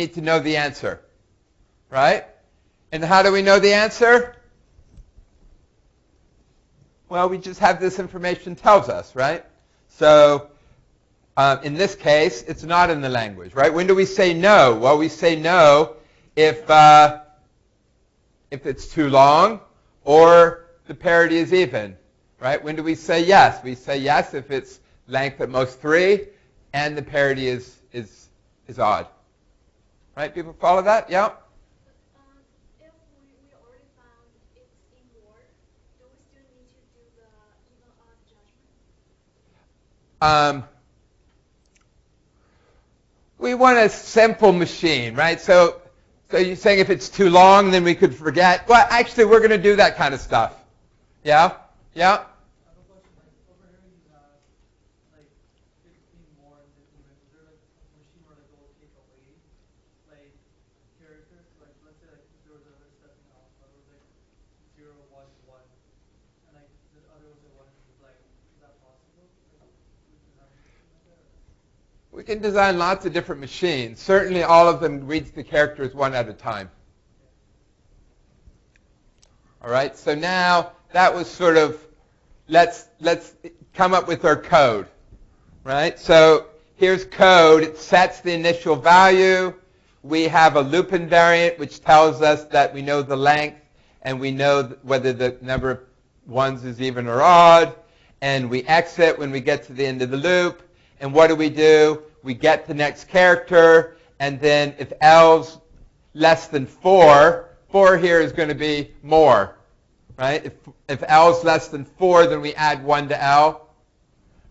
need to know the answer, right? And how do we know the answer? Well, we just have this information tells us, right? So in this case, it's not in the language, right? When do we say no? Well, we say no if it's too long or the parity is even, right? When do we say yes? We say yes if it's length at most 3 and the parity is odd. Right? People follow that? Yeah? If we already found it's in word, do we still need to do the even odd judgment? We want a simple machine, right? So you're saying if it's too long, then we could forget. Well, actually, we're going to do that kind of stuff. Yeah? Yeah? We can design lots of different machines. Certainly all of them reads the characters one at a time. All right, so now that was sort of, let's come up with our code. Right, so here's code. It sets the initial value. We have a loop invariant which tells us that we know the length and we know whether the number of ones is even or odd. And we exit when we get to the end of the loop. And what do? We get the next character, and then if L's less than 4, 4 here is going to be more, right? If L's less than 4, then we add 1 to L,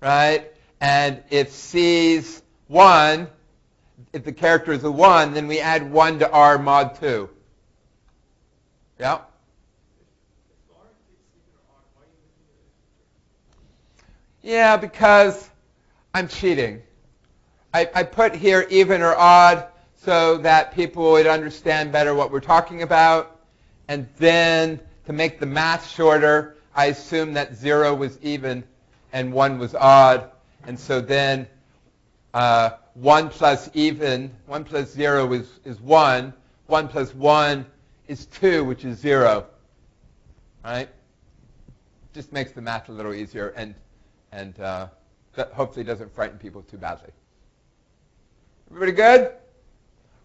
right? And if C's 1, if the character is a 1, then we add 1 to R mod 2. Yeah? Yeah, because I'm cheating. I put here even or odd so that people would understand better what we're talking about. And then to make the math shorter, I assume that 0 was even and 1 was odd. And so then 1 plus even, 1 plus 0 is 1. 1 plus 1 is 2, which is 0. Right? Just makes the math a little easier and that hopefully doesn't frighten people too badly. Everybody good?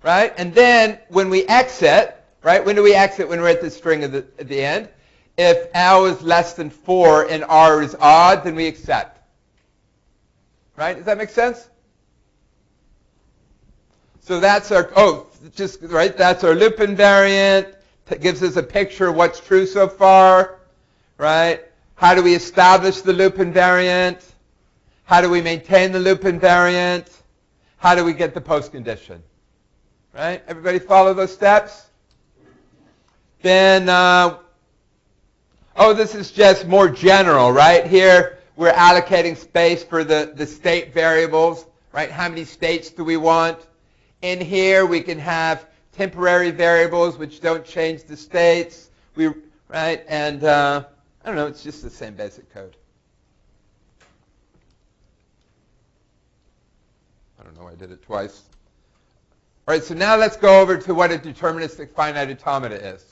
Right? And then when we exit, right? When do we exit when we're at the string at the end? If L is less than 4 and R is odd, then we accept. Right? Does that make sense? So that's our, that's our loop invariant. That gives us a picture of what's true so far. Right? How do we establish the loop invariant? How do we maintain the loop invariant? How do we get the postcondition? Right? Everybody follow those steps? Then, this is just more general, right? Here we're allocating space for the state variables, right? How many states do we want? In here we can have temporary variables which don't change the states. Right? And I don't know, it's just the same basic code. I don't know, I did it twice. All right, so now let's go over to what a deterministic finite automata is.